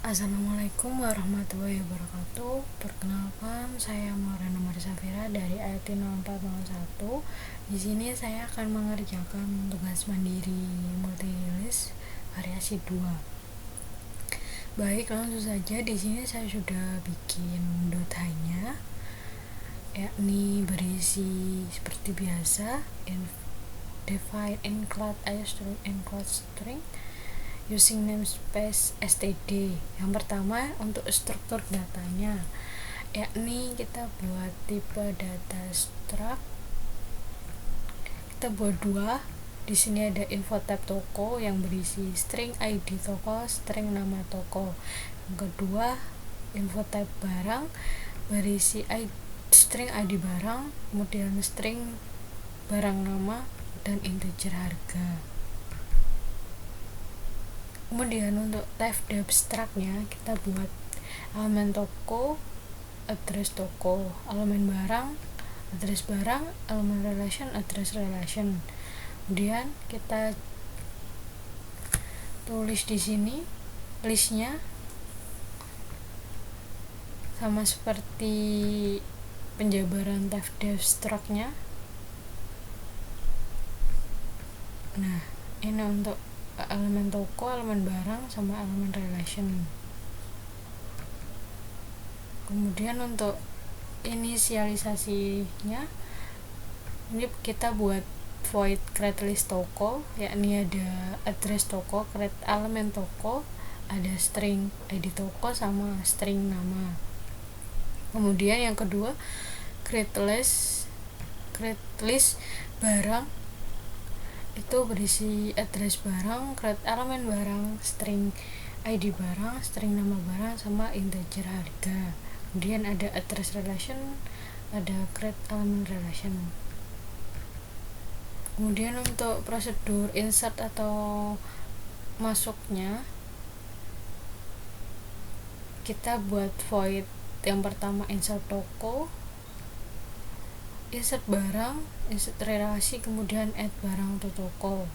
Assalamualaikum warahmatullahi wabarakatuh. Perkenalkan, saya Maulana Marsafira dari IT 0401. Di sini saya akan mengerjakan tugas mandiri multilist variasi 2. Baik, langsung saja. Di sini saya sudah bikin .h-nya, yakni berisi seperti biasa, define include include string using namespace std. Yang pertama untuk struktur datanya, yakni kita buat tipe data struct. Kita buat dua. Di sini ada info tab toko yang berisi string ID toko, string nama toko. Yang kedua, info tab barang berisi string ID barang, kemudian string barang nama dan integer harga. Kemudian untuk tab abstraknya kita buat elemen toko, address toko, elemen barang, address barang, elemen relation, address relation. Kemudian kita tulis di sini listnya sama seperti penjabaran tab abstraknya. Nah, ini untuk elemen toko, elemen barang, sama elemen relation. Kemudian untuk inisialisasinya, ini kita buat void create list toko, yakni ada address toko, create elemen toko, ada string ID toko sama string nama. Kemudian yang kedua, create list barang, itu berisi address barang, create elemen barang, string ID barang, string nama barang, sama integer harga. Kemudian ada address relation, ada create elemen relation. Kemudian untuk prosedur insert atau masuknya, kita buat void yang pertama insert toko, insert barang, insert relasi, kemudian add barang atau toko.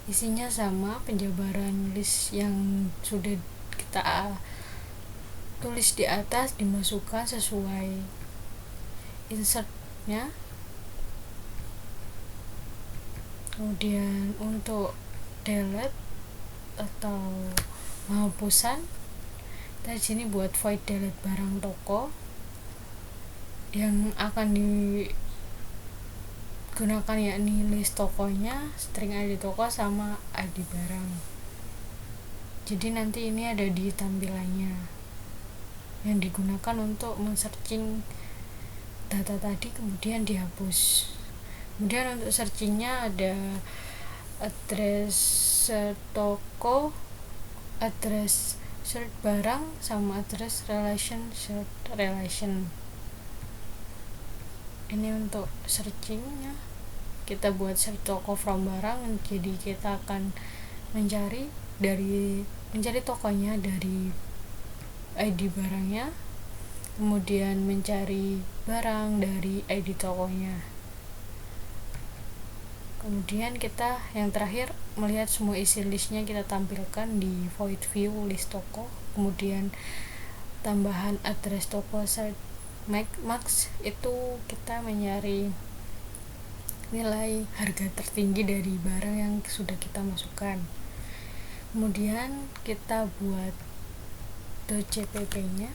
Isinya sama penjabaran list yang sudah kita tulis di atas, dimasukkan sesuai insertnya. Kemudian untuk delete atau penghapusan, kita di sini buat void delete barang toko yang akan digunakan, yakni list tokonya, string ID toko, sama ID barang. Jadi nanti ini ada di tampilannya yang digunakan untuk men-searching data tadi, kemudian dihapus. Kemudian untuk searchingnya ada address toko, address search barang, sama address relation search relation. Ini untuk searchingnya, kita buat search toko from barang, jadi kita akan mencari tokonya dari ID barangnya, kemudian mencari barang dari ID tokonya. Kemudian kita yang terakhir melihat semua isi listnya kita tampilkan di void view list toko. Kemudian tambahan address toko search max, itu kita mencari nilai harga tertinggi dari barang yang sudah kita masukkan. Kemudian kita buat .cpp nya.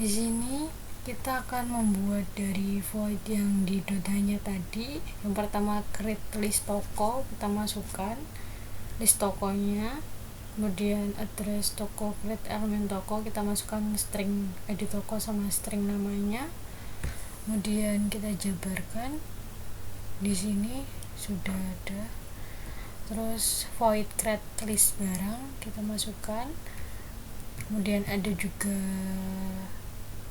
Di sini kita akan membuat dari void yang di dotanya tadi. Yang pertama create list toko, kita masukkan list tokonya, kemudian address toko, create elemen toko, kita masukkan string id toko sama string namanya, kemudian kita jabarkan. Di sini sudah ada. Terus void create list barang kita masukkan, kemudian ada juga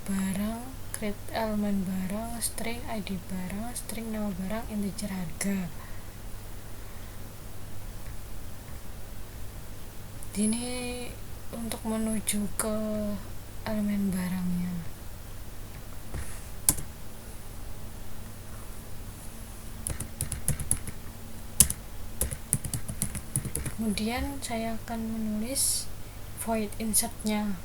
barang, create elemen barang, string id barang, string nama barang, integer harga. Ini untuk menuju ke elemen barangnya. Kemudian saya akan menulis void insertnya.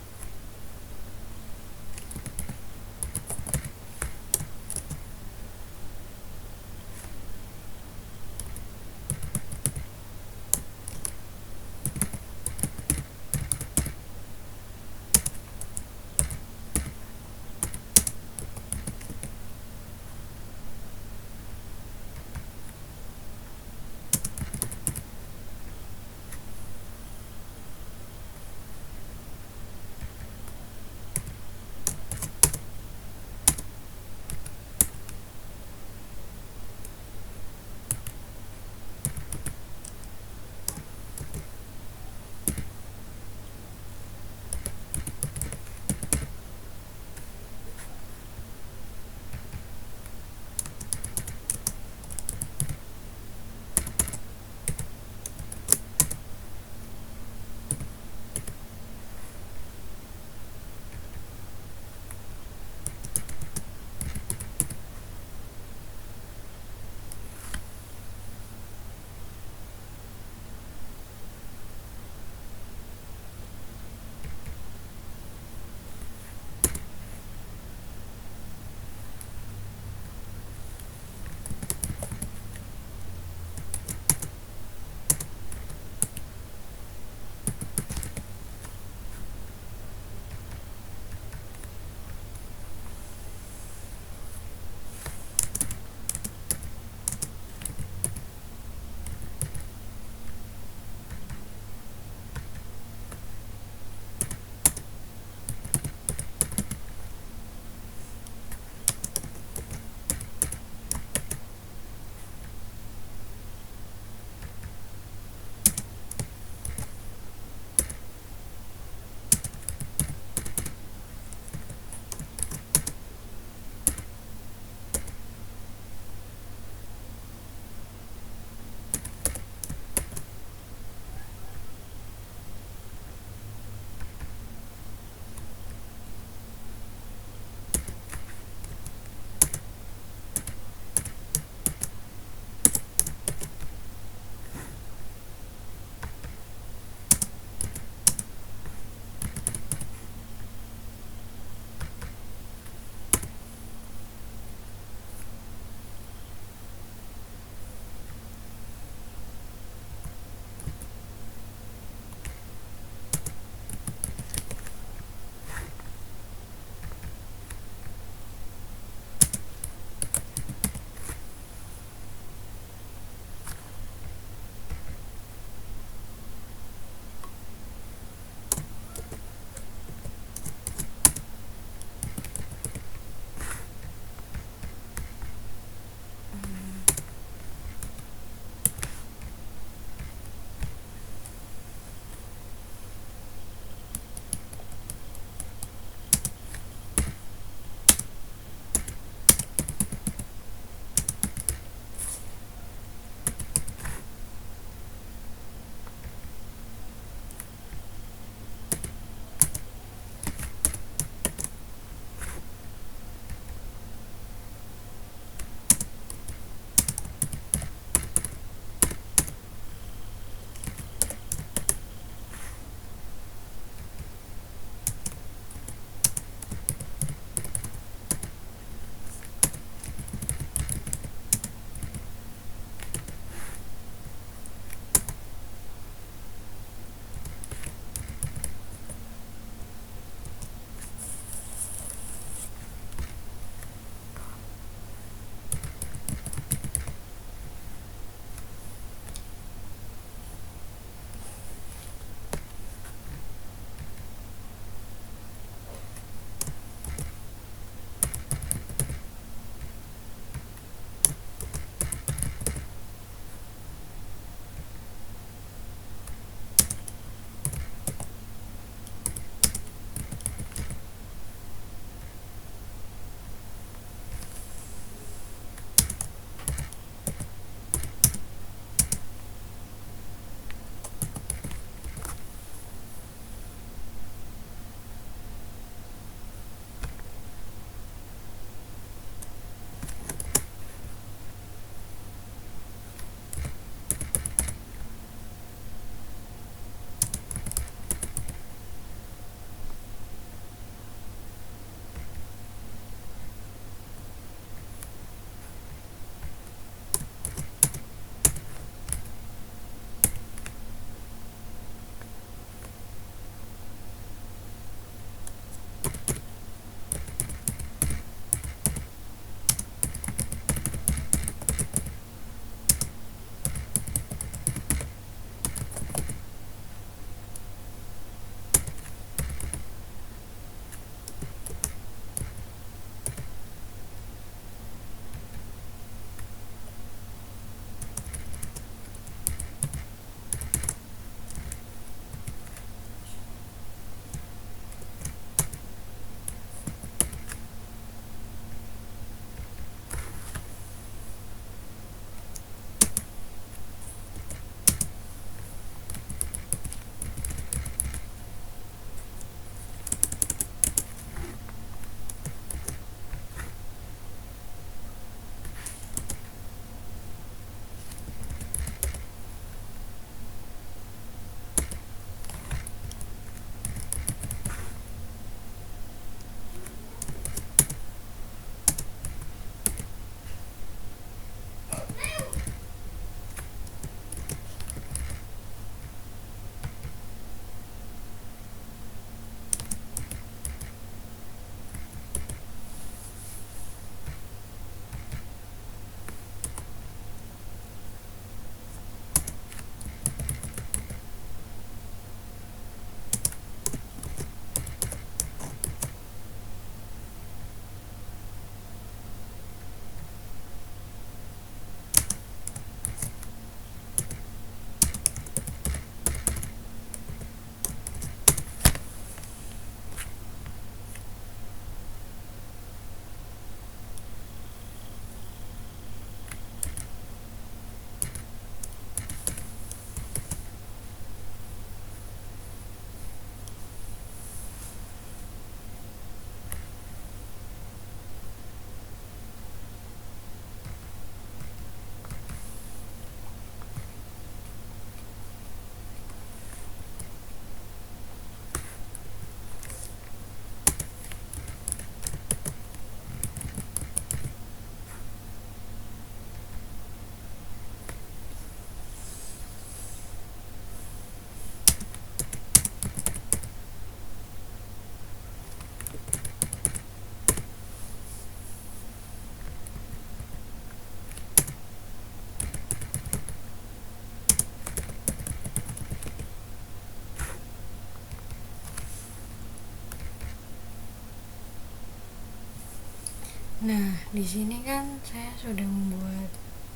Nah, di sini kan saya sudah membuat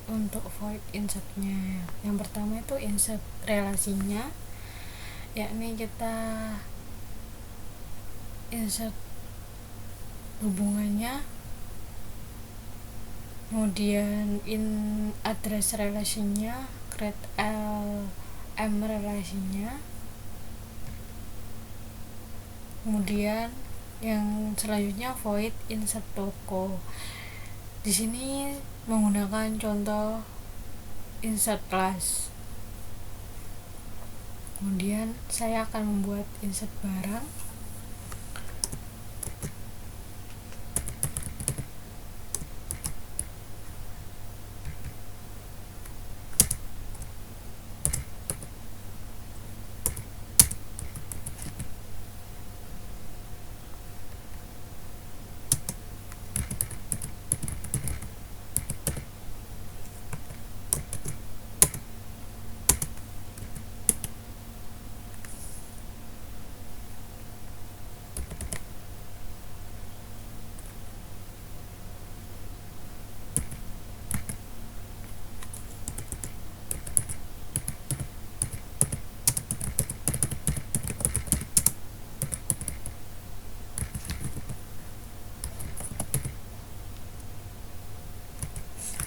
untuk void insertnya ya. Yang pertama itu insert relasinya, yakni kita insert hubungannya, kemudian address relasinya, create lm relasinya, kemudian yang selanjutnya void insert toko. Di sini menggunakan contoh insert class. Kemudian saya akan membuat insert barang.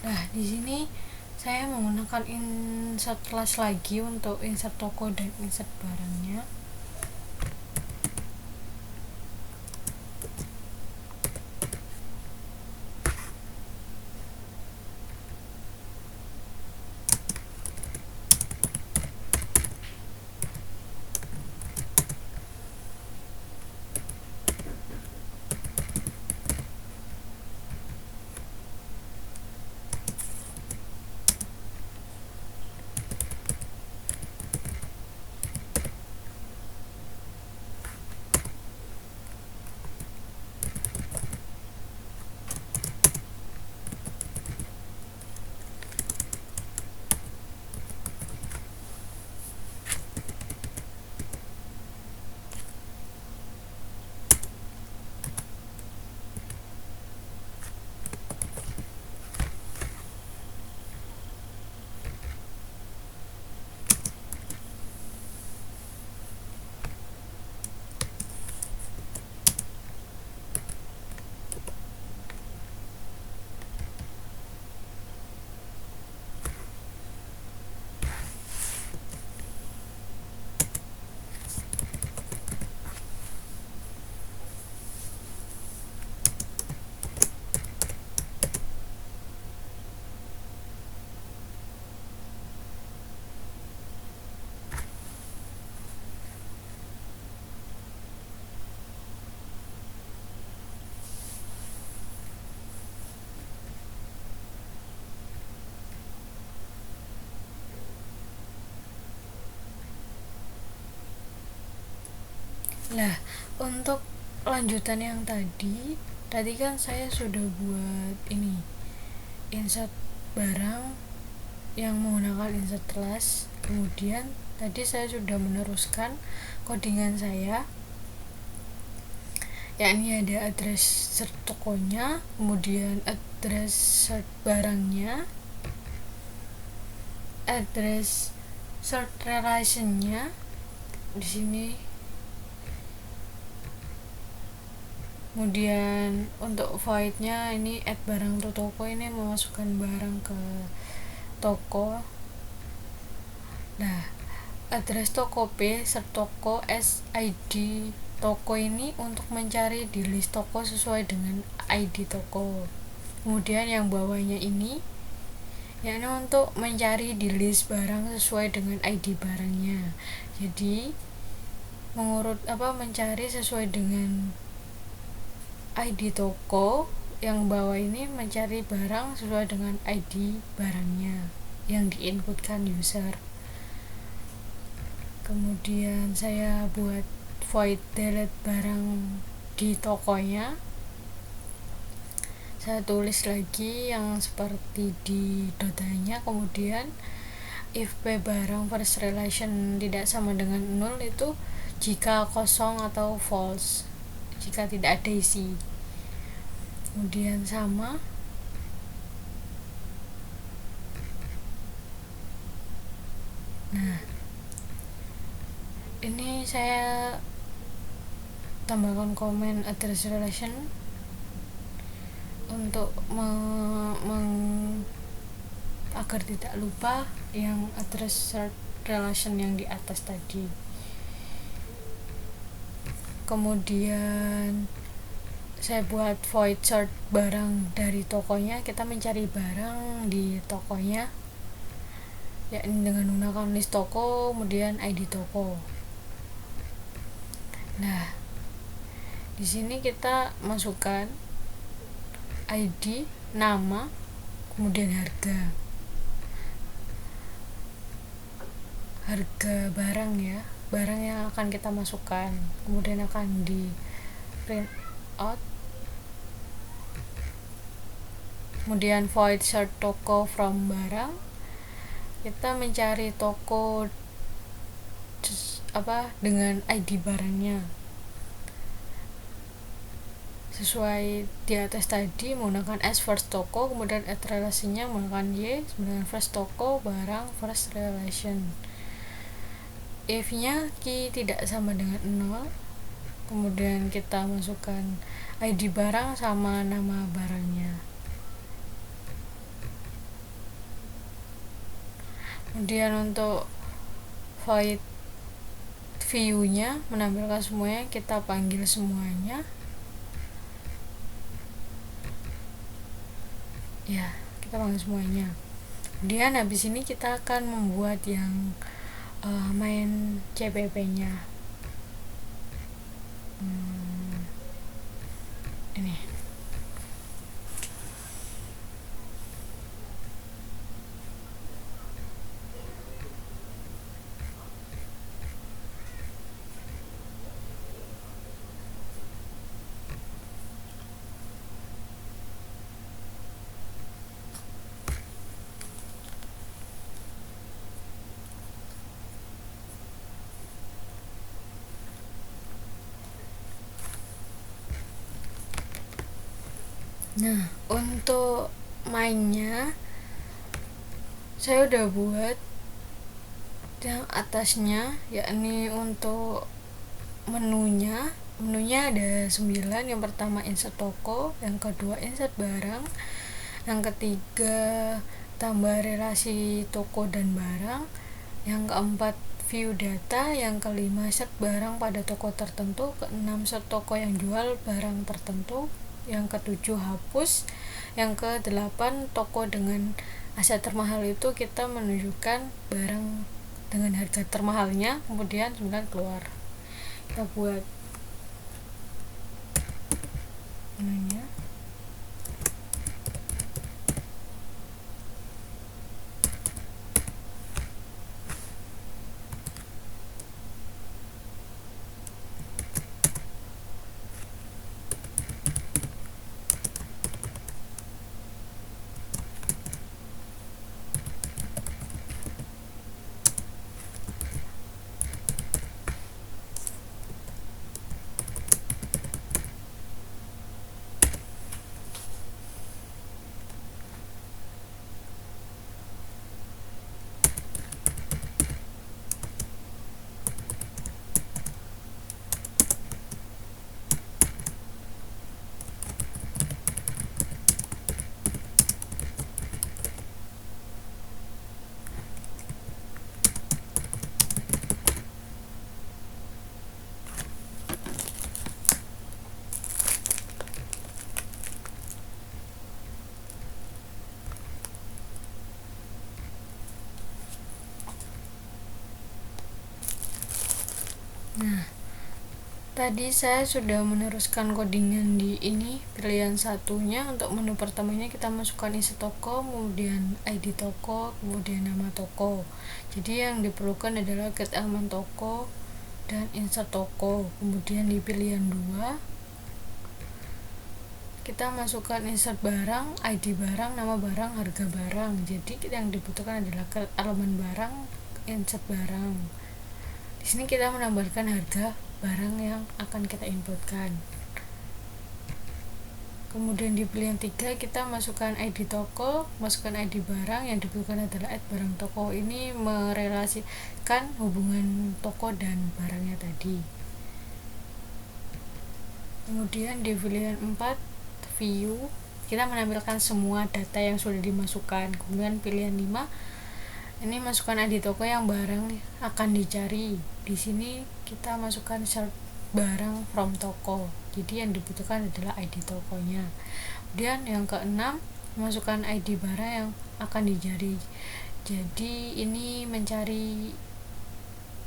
Nah, di sini saya menggunakan insert class lagi untuk insert toko dan insert barangnya. Nah, untuk lanjutan yang tadi kan saya sudah buat ini insert barang yang menggunakan insert class. Kemudian tadi saya sudah meneruskan codingan saya, yakni ada address search tokonya, kemudian address search barangnya, address search relationnya. Di sini kemudian untuk voidnya ini add barang to toko, ini memasukkan barang ke toko. Nah, address toko P serta toko SID toko ini untuk mencari di list toko sesuai dengan ID toko. Kemudian yang bawahnya ini yakni untuk mencari di list barang sesuai dengan ID barangnya. Jadi mencari sesuai dengan ID toko, yang bawah ini mencari barang sesuai dengan ID barangnya yang diinputkan user. Kemudian saya buat void delete barang di tokonya. Saya tulis lagi yang seperti di dotanya. Kemudian if p barang first relation tidak sama dengan 0 itu jika kosong atau false, jika tidak ada isi. kemudian sama. Nah, ini saya tambahkan komen address relation untuk agar tidak lupa yang address relation yang di atas tadi. Kemudian saya buat void sort barang dari tokonya. Kita mencari barang di tokonya, yakni dengan menggunakan list toko, kemudian ID toko. Nah, di sini kita masukkan ID, nama, kemudian harga barang ya, barang yang akan kita masukkan, kemudian akan di print out. Kemudian void sort toko from barang, kita mencari toko dengan ID barangnya sesuai di atas tadi, menggunakan S first toko, kemudian at relasinya menggunakan Y, dengan first toko barang first relation. If nya key tidak sama dengan 0, kemudian kita masukkan ID barang sama nama barangnya. Kemudian untuk void view nya menampilkan semuanya, kita panggil semuanya ya, kita panggil semuanya. Kemudian habis ini kita akan membuat yang main CPP nya ini. Nah, untuk mainnya saya udah buat yang atasnya, yakni untuk menunya ada 9. Yang pertama insert toko, yang kedua insert barang, yang ketiga tambah relasi toko dan barang, yang keempat view data, yang kelima set barang pada toko tertentu, keenam set toko yang jual barang tertentu, yang ketujuh hapus, yang kedelapan toko dengan aset termahal itu kita menunjukkan barang dengan harga termahalnya, kemudian 9 keluar. Kita buat menunya. Nah, tadi saya sudah meneruskan codingan di ini. Pilihan satunya untuk menu pertamanya kita masukkan isi toko, kemudian ID toko, kemudian nama toko. Jadi yang diperlukan adalah get elemen toko dan insert toko. Kemudian di pilihan 2 kita masukkan insert barang, ID barang, nama barang, harga barang. Jadi yang dibutuhkan adalah elemen barang, insert barang. Di sini kita menambahkan harga barang yang akan kita inputkan. Kemudian di pilihan 3 kita masukkan ID toko, masukkan ID barang, yang dibutuhkan adalah add barang toko. Ini merelasikan hubungan toko dan barangnya tadi. Kemudian di pilihan 4 view, kita menampilkan semua data yang sudah dimasukkan. Kemudian pilihan 5, ini masukkan ID toko yang barang akan dicari. Di sini kita masukkan search barang from toko, jadi yang dibutuhkan adalah ID tokonya. Kemudian yang keenam, masukkan ID barang yang akan dicari, jadi ini mencari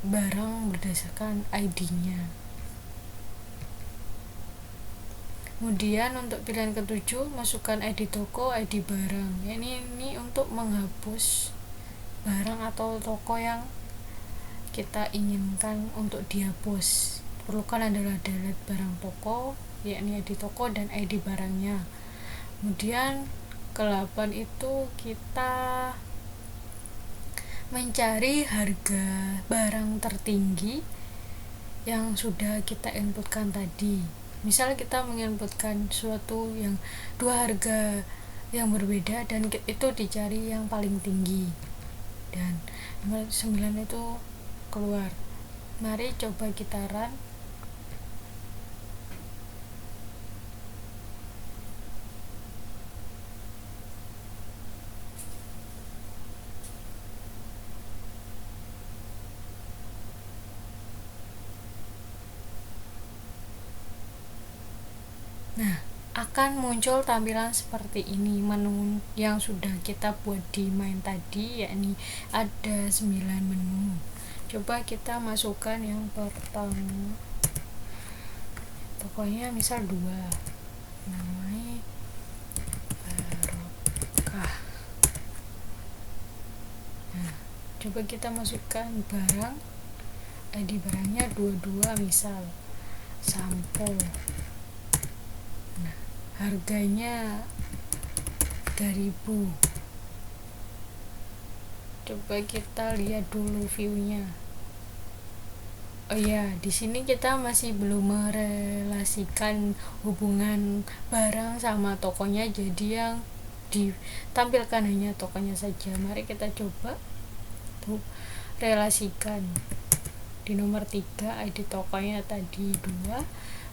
barang berdasarkan ID-nya. Kemudian untuk pilihan ketujuh, masukkan ID toko, ID barang. Ini untuk menghapus barang atau toko yang kita inginkan untuk dihapus. Perlukan adalah delete barang toko, yakni ID toko dan ID barangnya. Kemudian ke-8 itu kita mencari harga barang tertinggi yang sudah kita inputkan tadi. Misal kita menginputkan suatu yang dua harga yang berbeda dan itu dicari yang paling tinggi, dan nomor 9 itu keluar. Mari coba kita run. Nah, akan muncul tampilan seperti ini, menu yang sudah kita buat di main tadi, yakni ada 9 menu. Coba kita masukkan yang pertama, pokoknya misal 2, namanya barokah. Nah, coba kita masukkan barang, ID barangnya 22 misal, sampo. Nah, harganya 3.000. Coba kita lihat dulu view-nya. Oh ya, di sini kita masih belum merelasikan hubungan barang sama tokonya, jadi yang ditampilkan hanya tokonya saja. Mari kita coba relasikan. Di nomor 3 ID tokonya tadi 2,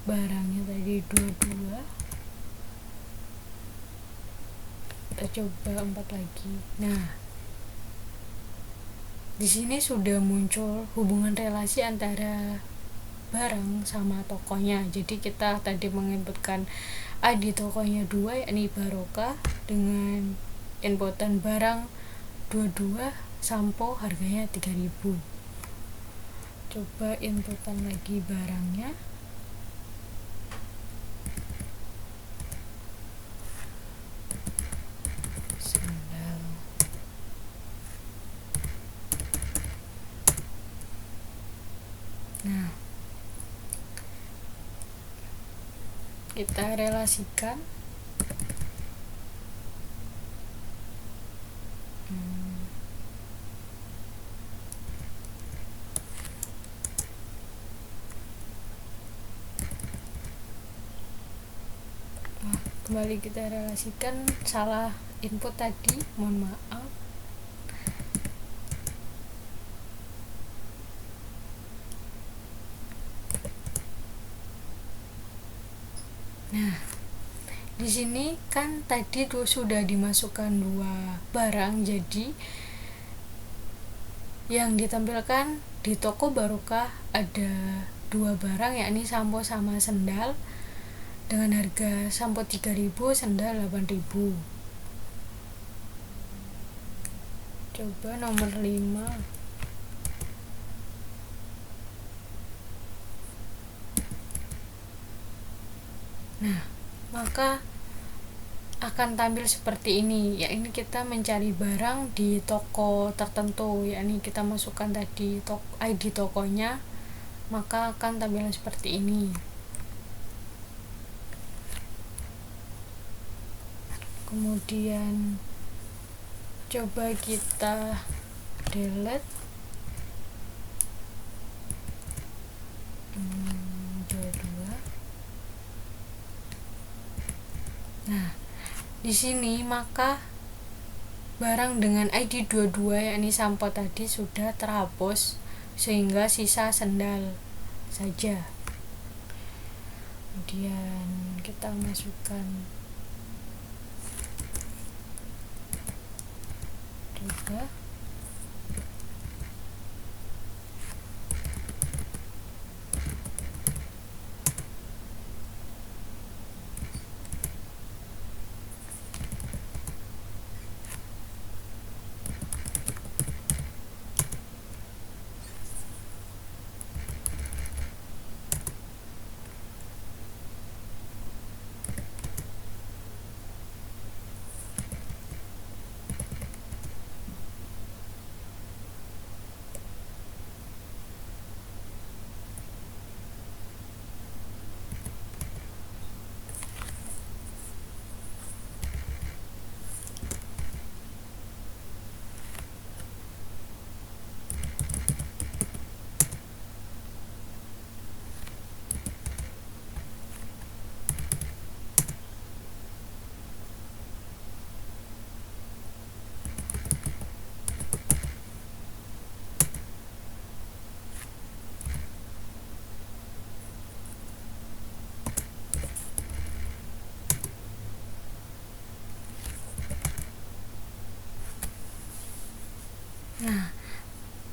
barangnya tadi 22. Kita coba 4 lagi. Nah, di sini sudah muncul hubungan relasi antara barang sama tokonya. Jadi kita tadi menginputkan ID tokonya 2, yakni Barokah, dengan inputan barang 22, sampo harganya 3.000. Coba inputan lagi barangnya. Sandal. Nah, kita relasikan. Kembali kita relasikan, salah input tadi, mohon maaf. Nah, di sini kan tadi sudah dimasukkan 2 barang, jadi yang ditampilkan di toko Barokah ada 2 barang, yakni sampo sama sendal, dengan harga sampo 3.000, sendal 8.000. Coba nomor 5. Nah, maka akan tampil seperti ini, yakni kita mencari barang di toko tertentu, yakni kita masukkan tadi ID tokonya, maka akan tampil seperti ini. Kemudian coba kita delete. Nah, di sini maka barang dengan ID 22 yakni sampo tadi sudah terhapus sehingga sisa sendal saja. Kemudian kita masukkan juga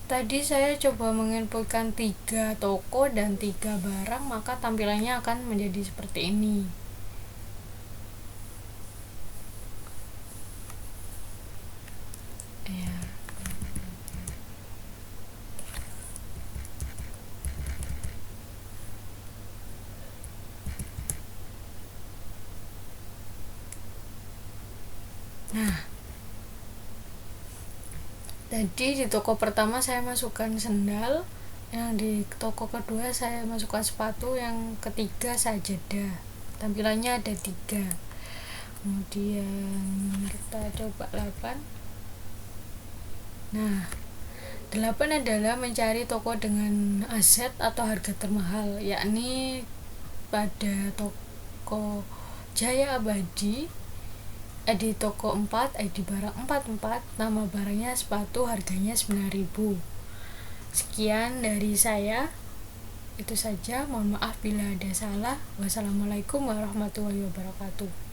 tadi saya coba menginputkan 3 toko dan 3 barang, maka tampilannya akan menjadi seperti ini. Ya. Nah, tadi di toko pertama saya masukkan sendal, yang di toko kedua saya masukkan sepatu, yang ketiga sajadah. Tampilannya ada 3. Kemudian kita coba 8. Nah, 8 adalah mencari toko dengan aset atau harga termahal, yakni pada toko Jaya Abadi di toko 4 ID barang 44, nama barangnya sepatu, harganya 9.000. Sekian dari saya, itu saja, mohon maaf bila ada salah. Wassalamualaikum warahmatullahi wabarakatuh.